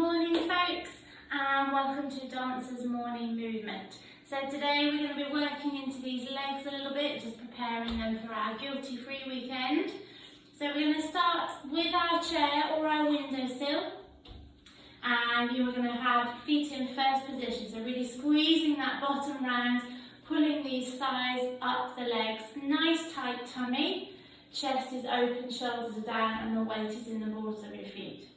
Morning folks, and welcome to Dancer's Morning Movement. So today we're going to be working into these legs a little bit, just preparing them for our guilty-free weekend. So we're going to start with our chair or our windowsill, and you're going to have feet in first position, so really squeezing that bottom round, pulling these thighs up the legs, nice tight tummy, chest is open, shoulders are down, and the weight is in the balls of your feet.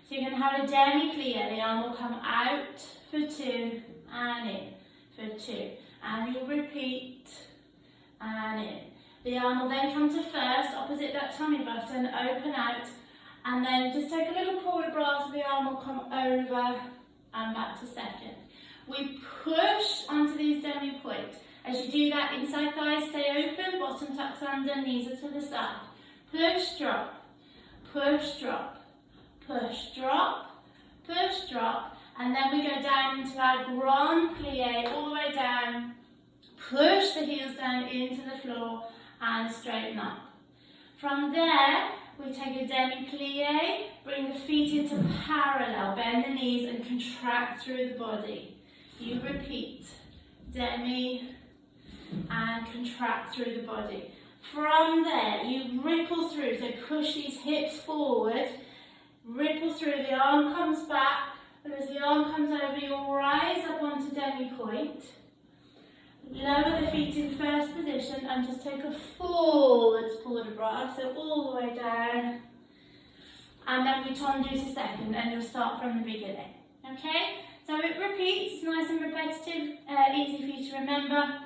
So you're going to have a demi-plie, the arm will come out for 2 and in for 2. And you'll repeat and in. The arm will then come to first, opposite that tummy button, open out, and then just take a little port de bras, the arm will come over and back to second. We push onto these demi-points. As you do that, inside thighs stay open, bottom tucks under, knees are to the side. Push, drop, push, drop. Push, drop, push, drop, and then we go down into our grand plie, all the way down, push the heels down into the floor and straighten up. From there, we take a demi-plie, bring the feet into parallel, bend the knees and contract through the body. You repeat, demi and contract through the body. From there, you ripple through, so push these hips forward, ripple through, the arm comes back, and as the arm comes over, you'll rise up onto demi-point, lower the feet in first position, and just take a forwards port de bras, so all the way down, and then we tendu to second, and you'll start from the beginning, okay? So it repeats, it's nice and repetitive, easy for you to remember.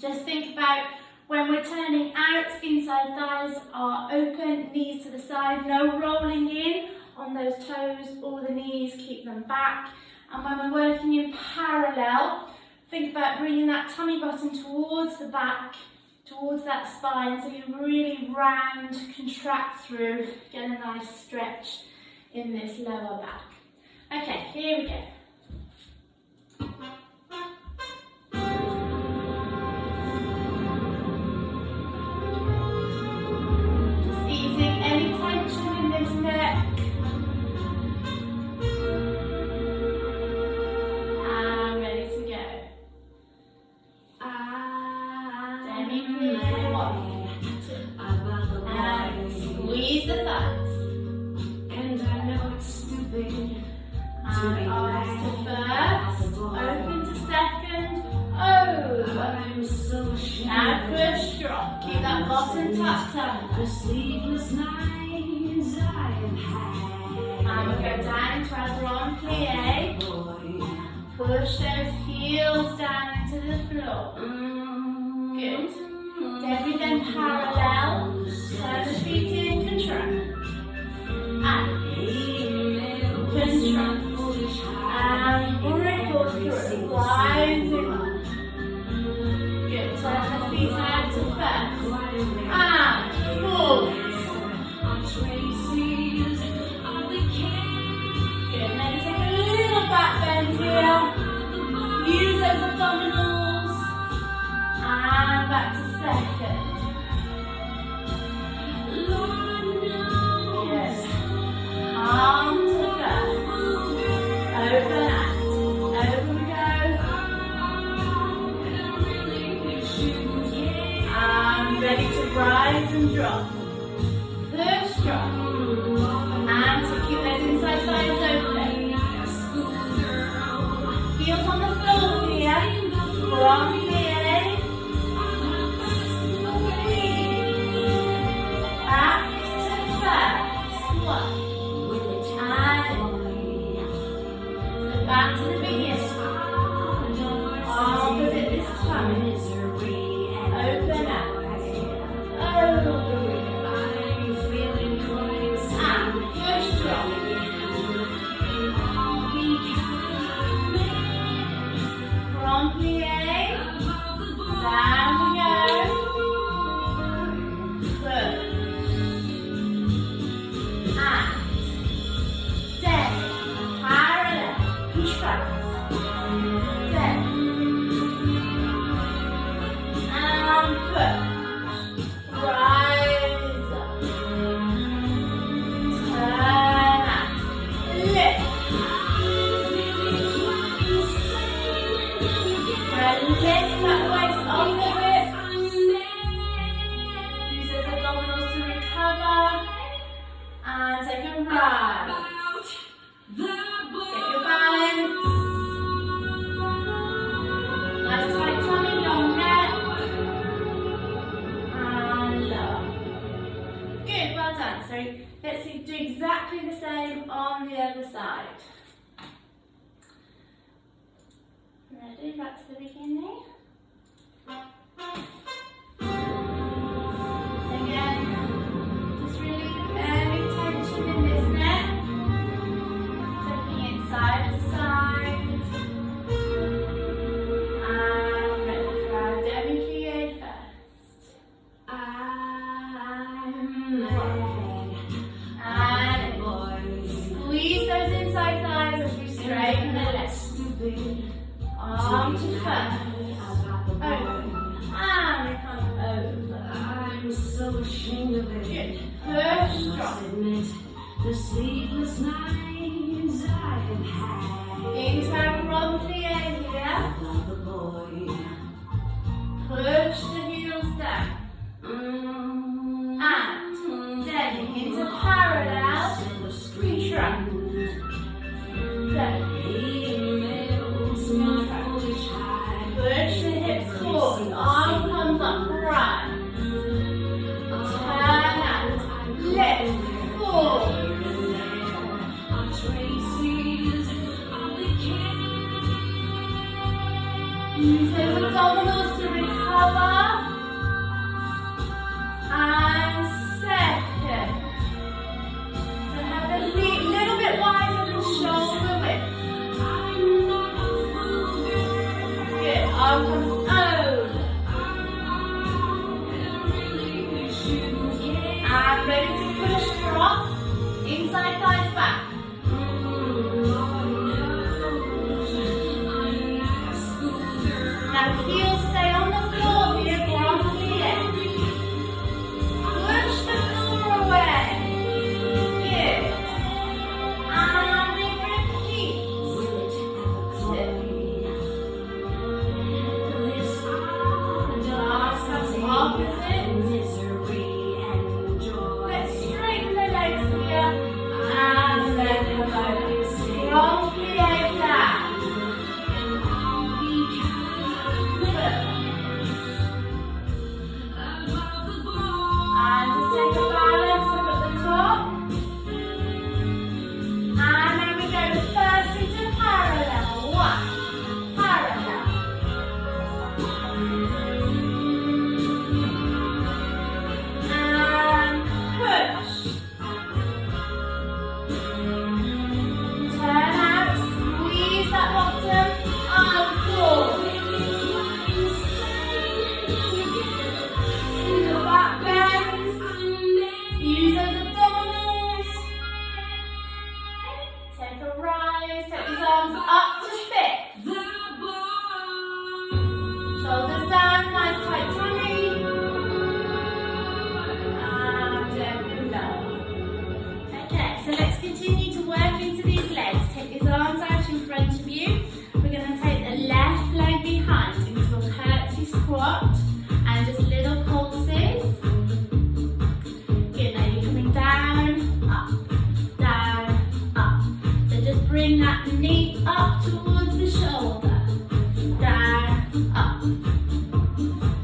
Just think about when we're turning out, inside thighs are open, knees to the side, no rolling in on those toes or the knees, keep them back. And when we're working in parallel, think about bringing that tummy button towards the back, towards that spine, so you really round, contract through, get a nice stretch in this lower back. Okay, here we go. Squeeze the thighs. And I know it's stupid. And arms to first, open to second, over. Now push, drop. Keep that bottom tucked under. And we'll go down into our grand plie. Push those heels down into the floor. Good. Demi then parallel. Turn the feet in, contract. And contract. And ripple through. Rising up. Good. Turn the feet out to first. And forward. Good. And then take a little back bend here. Use those abdominals. And back to second. Yes. Arm to first. Open out. Open go. And ready to rise and drop. Push, drop. And to keep those inside thighs open. Heels on the floor here. From here. Back to the beginning. Opposite this time. Open out. Over. And push, drop. From plie. Down we go. Good. And then parallel. Contract. good, back to the beginning. Again, just relieve any tension in this neck. Taking it side to side. And ready for our demi-plie first. And squeeze those inside thighs as we straighten the legs. Arm to first. Over. And we come over. I'm so ashamed of it. Good. Push, drop. The sleepless nights I have had. Into our grand plie here. Love the boy. Push the heels down. And then into parallel. Shrug. Then push the hips forward. Arm comes up. Right. Turn out. Lift. Forward. Use those abdominals to recover. And second. So have the feet a little bit wider than shoulder width. Good. Arm comes over. And ready to push, drop. Inside thighs back. Now heels stay on the floor here, grand plie. Push the floor away. Good. And we repeat. Last time opposite. Let's straighten the legs here. And then come over. Grand plie down. And just take a balance up at the top. And then we go first into parallel. One. Parallel. And push. Turn out. Squeeze that bottom. And forward. The back bend. Use those abdominals. Take a rise. Take these arms up to fifth. Shoulders down. Nice tight tummy. And gently lower. Okay, so let's continue to work into these legs. Take these arms out in front of you. We're going to take the left leg behind into a curtsy squat. And just little pulses. Good, now you're coming down, up, so just bring that knee up towards the shoulder, down, up.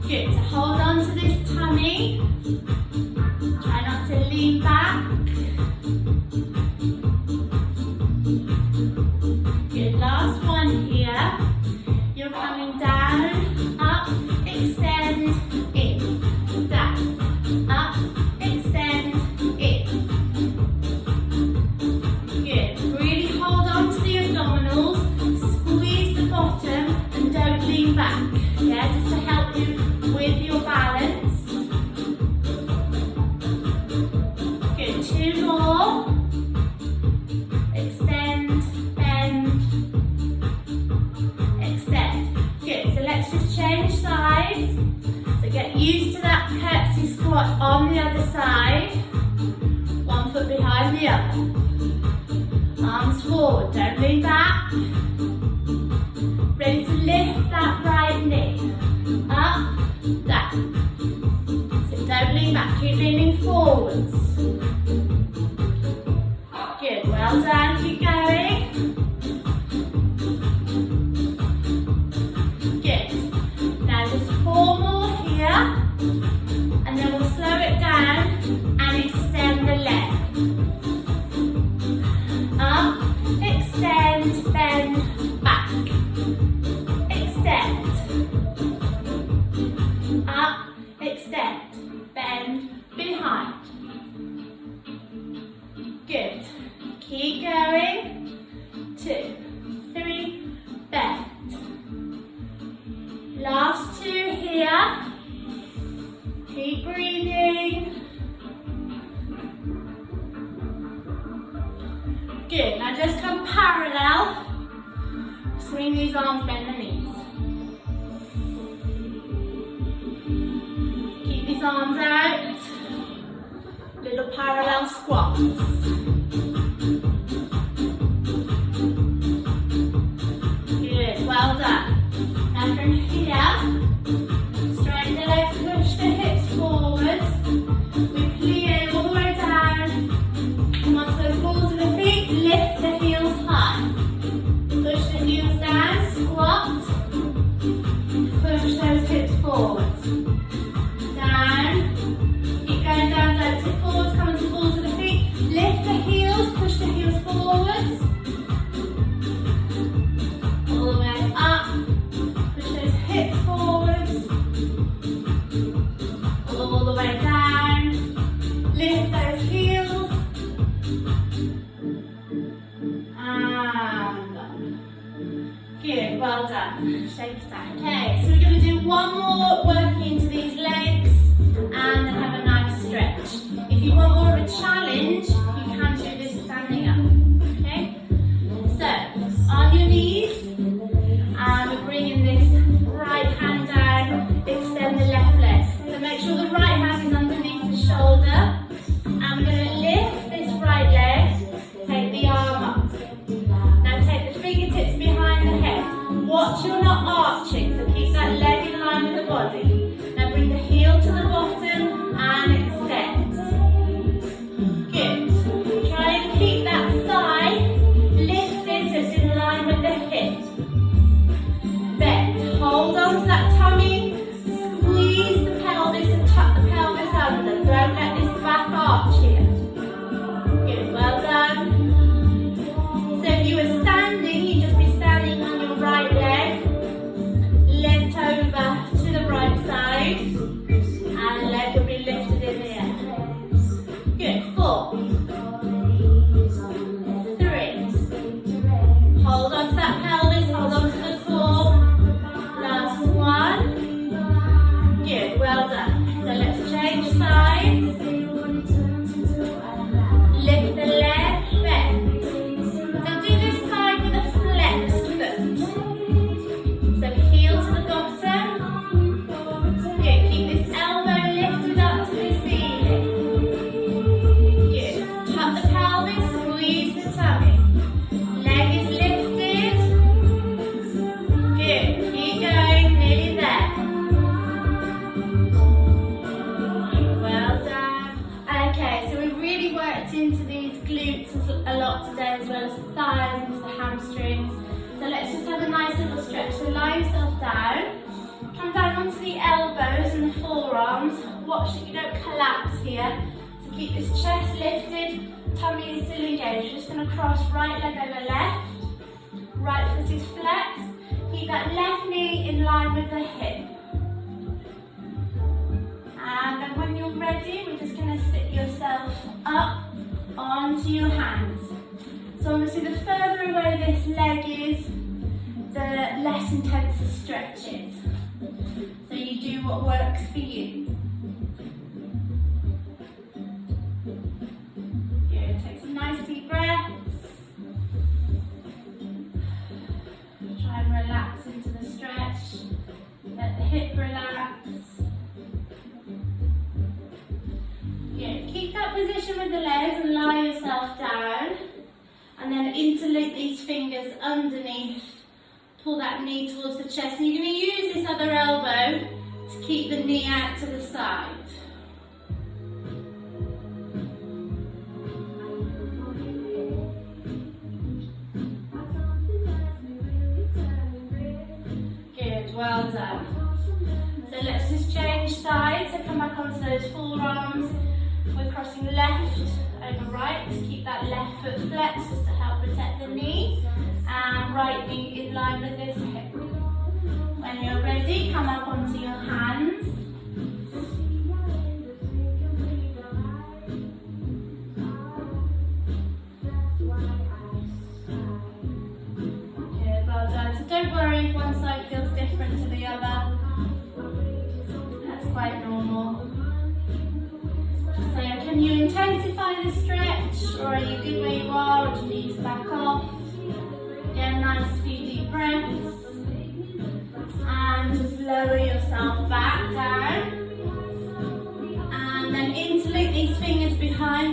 Good, so hold on to this tummy, try not to lean back. Good, last one here, you're coming down, up, extend, in, down, up, extend, in. Good. Really hold on to the abdominals, squeeze the bottom and don't lean back. Yeah, just to help you with your balance. Good. Two more. Extend, bend, extend. Good. So let's just change sides. So get used to that curtsy squat on the other side. One foot behind the other. Arms forward, don't lean back. Ready to lift that right knee. Up, down. So don't lean back, keep leaning forwards. Good, well done, keep going. Good. Now just four more here. And then we'll slow it down and extend the leg. Up, extend, bend, back. Extend. bring these arms, bend the knees. Keep these arms out. Little parallel squats. Good, well done. Now from here, straighten the legs, push the hips forwards. We plie all the way down. Come on to those balls of the feet, lift the heels high. Push the heels down, squat. Push those hips forwards. Down. Keep going down, don't tip forwards, come to the balls of the feet. Lift the heels, push the heels forwards. All the way up. Push those hips forwards. All the way down. Lift those heels. And up. Good, well done. Shake it down. Okay, so we're going to do one more working into these legs and then have a nice stretch. If you want more of a challenge, you can do this standing up. Okay? So, on your knees, and we're bringing this right hand down, extend the left leg. So make sure the right hand is underneath the shoulder. And we're going to lift this right leg, take the arm up. Now take the fingertips behind the head. Watch you're not arching, so keep that leg in line with the body. Now bring the heel to the bottom and extend. Good. Try and keep that thigh lifted so it's in line with the hip. Bend. Hold on to that tummy. Squeeze the pelvis and tuck the pelvis under. Don't let this back arch here. Good. Well done. So if you were standing, you'd just be standing on your right leg. Lift over to the right side. And leg will be lifted in the air. Good. 4. 3. Hold on to that pelvis, hold on to the core. Last one. Good, well done. So let's change sides. Lift the leg, bend. So do this side with a flexed foot. So heel to the bottom. Good, keep this elbow lifted up to the ceiling. Good, tuck the pelvis, squeeze the tummy. Leg is lifted. Good. Keep going. Nearly there. Well done. Okay, so we've really worked into these glutes a lot today, as well as the thighs and the hamstrings. So let's just have a nice little stretch. So lie yourself down. Come down onto the elbows and the forearms. Watch that you don't collapse here. So keep this chest lifted. Tummy is still engaged. We're just going to cross right leg over left. Right foot is flexed. Keep that left knee in line with the hip. And then when you're ready, we're just going to sit yourself up onto your hands. So obviously the further away this leg is, the less intense the stretch is. So you do what works for you. Good, take some nice deep breaths. Try and relax into the stretch. Let the hip relax. Good, keep that position with the legs and lie yourself down. And then interlock these fingers underneath. Pull that knee towards the chest. And you're going to use this other elbow to keep the knee out to the side. Good, well done. So let's just change sides. So come back onto those forearms. We're crossing left over right to keep that left foot flexed just to help protect the knee. And right knee in line with this hip. When you're ready, come up onto your hands. Good, well done. So don't worry if one side feels different to the other. That's quite normal. So can you intensify the stretch, or are you good where you are, or do you need to back off? Again, nice few deep breaths.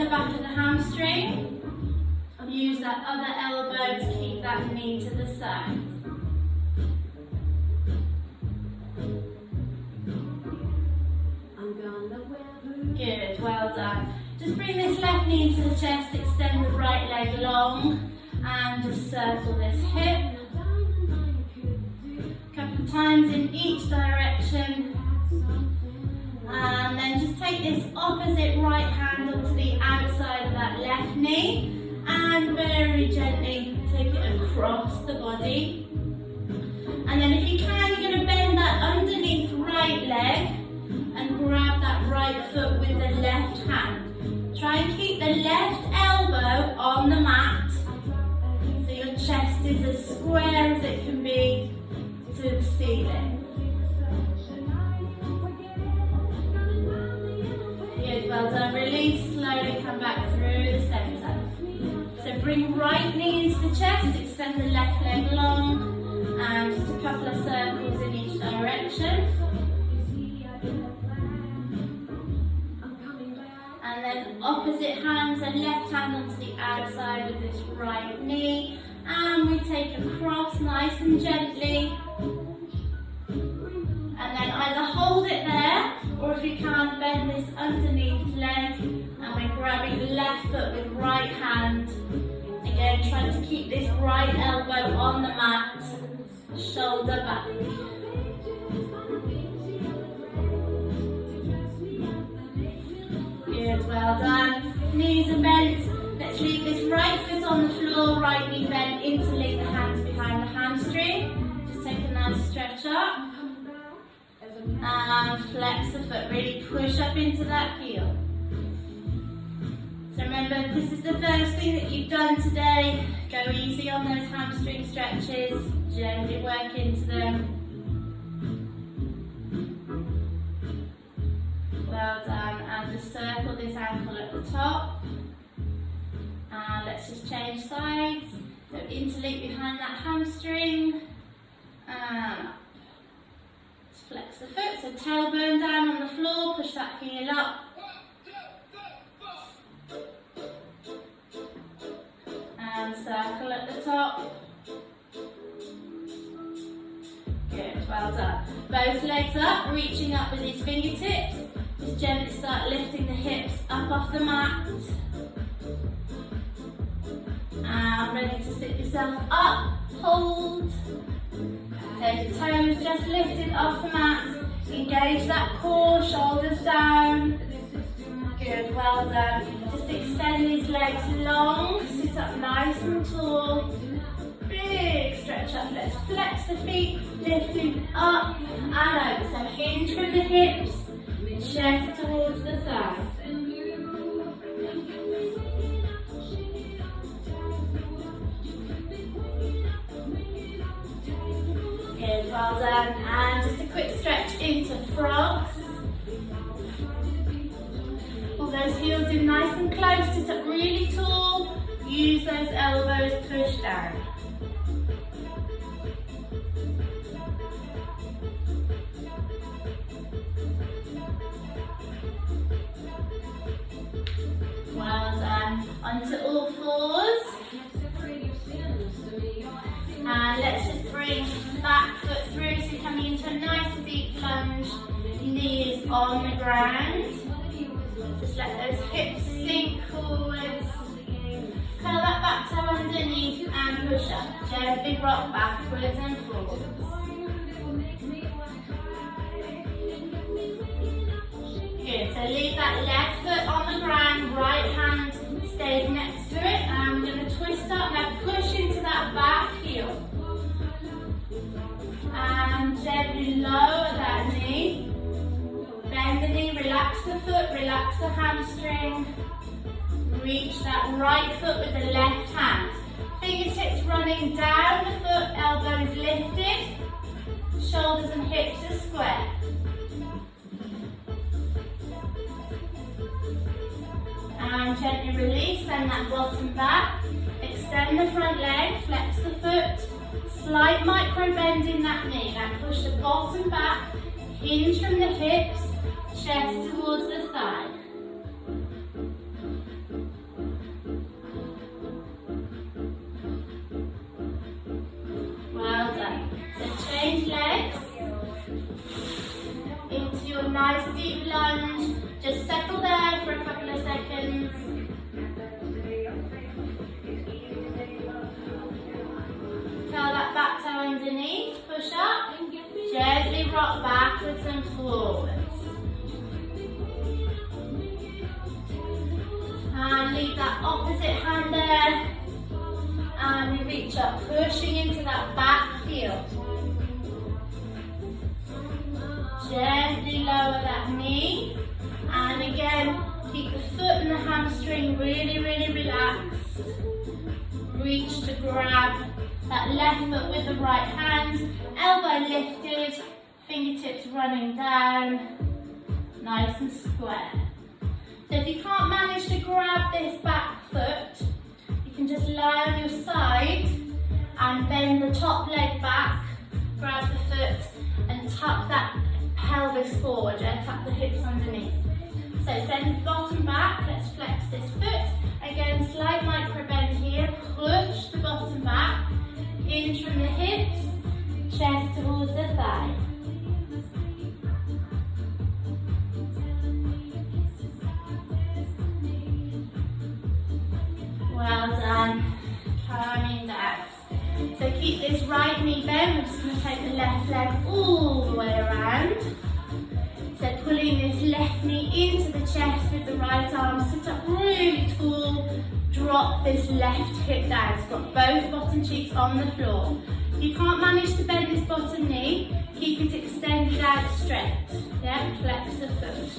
the back of the hamstring. Use that other elbow to keep that knee to the side. Good, well done. Just bring this left knee into the chest, extend the right leg long, and just circle this hip. A couple of times in each direction. And then just take this opposite right hand onto the outside of that left knee, and very gently take it across the body. And then if you can, you're going to bend that underneath right leg and grab that right foot with the left hand. Try and keep the left elbow on the mat so your chest is as square as it can be to the ceiling. Good, well done. Release, slowly come back through the centre. So bring right knee into the chest, extend the left leg long, and just a couple of circles in each direction. And then opposite hand, so left hand onto the outside of this right knee. And we take across nice and gently. And then either hold it there, or if you can, bend this underneath leg. And we're grabbing the left foot with right hand. Again, trying to keep this right elbow on the mat, shoulder back. Good, well done. Knees are bent. Let's leave this right foot on the floor, right knee bent, interlink the hands behind the hamstring. Just take a nice stretch up. And flex the foot, really push up into that heel. So remember, if this is the first thing that you've done today, go easy on those hamstring stretches, gently work into them. Well done, and just circle this ankle at the top. And let's just change sides. So interlink behind that hamstring. And just flex the foot, so tailbone down on the floor, push that heel up. And circle at the top. Good, well done. Both legs up, reaching up with these fingertips. Just gently start lifting the hips up off the mat. And ready to sit yourself up, hold. Take the toes just lifted off the mat. Engage that core, shoulders down. Good, well done. Just extend these legs long, sit up nice and tall. Big stretch up. Let's flex the feet, lifting up and over. So hinge from the hips, chest towards the thigh. Good, well done. And just a quick stretch into frogs. Pull those heels in nice and close, sit up really tall. Use those elbows, push down. Well done. Onto all fours. And let's just bring back foot through, so coming into a nice deep lunge. Knees on the ground. Just let those hips sink forwards. Curl that back toe underneath and push up. Gently rock backwards and forwards. Good, so leave that left foot on the ground, right hand stays next to it, and we're going to twist up. Now push into that back heel. And gently lower that knee. Bend the knee, relax the foot, relax the hamstring. Reach that right foot with the left hand. Fingertips running down the foot, elbows lifted. Shoulders and hips are square. And gently release, send that bottom back. Extend the front leg, flex the foot. Slight micro bend in that knee. Now push the bottom back, hinge from the hips, chest towards the thigh. deep lunge. Just settle there for a couple of seconds. Curl that back toe underneath, push up. Gently rock backwards and forwards. And leave that opposite hand there. And we reach up, pushing into that back heel. Gently lower that knee. And again, keep the foot and the hamstring really, really relaxed. Reach to grab that left foot with the right hand. Elbow lifted, fingertips running down. Nice and square. So if you can't manage to grab this back foot, you can just lie on your side and bend the top leg back, grab the foot and tuck that pelvis forward, tuck the hips underneath. So send the bottom back, let's flex this foot. Again, slight micro bend here, push the bottom back, hinge from the hips, chest towards the thigh. Well done, calming down. So keep this right knee bent, we're just going to take the left leg all the way around. So pulling this left knee into the chest with the right arm, sit up really tall, drop this left hip down. It's got both bottom cheeks on the floor. If you can't manage to bend this bottom knee, keep it extended out straight. Yeah, flex the foot.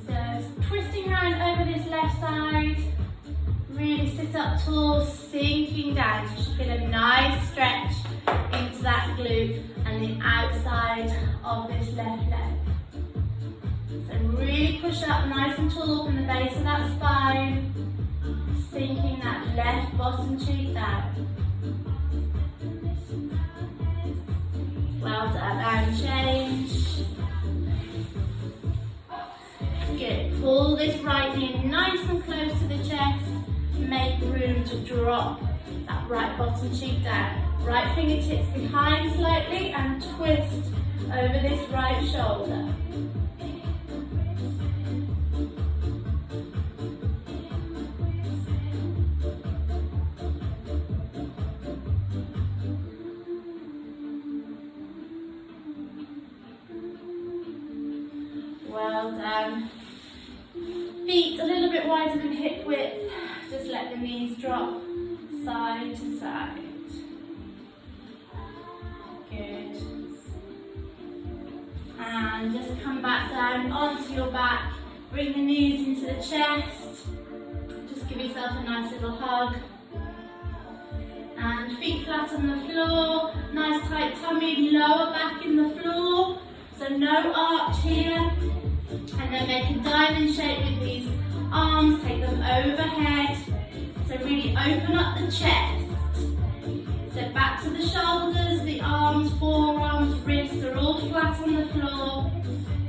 So twisting around over this left side. Really sit up tall, sinking down. You should feel a nice stretch into that glute and the outside of this left leg. So really push up nice and tall from the base of that spine, sinking that left bottom cheek down. Well done, and change. Good, pull this right knee nice and close to the chest. Make room to drop that right bottom cheek down. Right fingertips behind slightly and twist over this right shoulder. Well done. Feet a little bit wider than hip width. Just let the knees drop side to side. Good. And just come back down onto your back. Bring the knees into the chest. Just give yourself a nice little hug. And feet flat on the floor. Nice tight tummy, lower back in the floor. So no arch here. And then make a diamond shape with these arms, take them overhead. So really open up the chest. So back to the shoulders, the arms, forearms, wrists are all flat on the floor.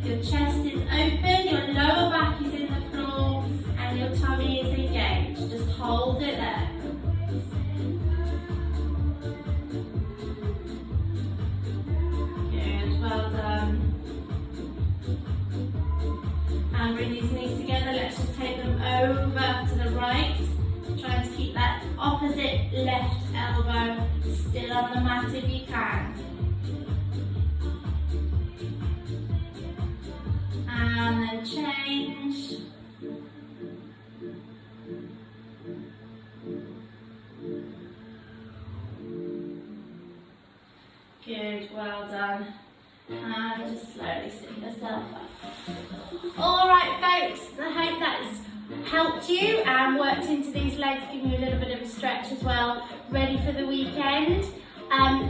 Your chest is open, your lower back is in the floor, and your tummy is engaged. Just hold it there. Good, well done. And bring these knees together, let's just take them over to the right. Try to keep that opposite left elbow still on the mat if you can. And then change. Good, well done. And just slowly sit yourself up. Alright folks, I hope that's helped you and worked into these legs, giving you a little bit of a stretch as well, ready for the weekend.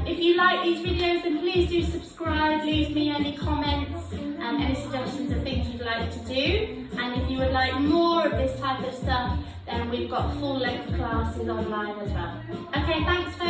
If you like these videos, then please do subscribe, leave me any comments and any suggestions of things you'd like to do. And if you would like more of this type of stuff, then we've got full length classes online as well. Okay, thanks folks.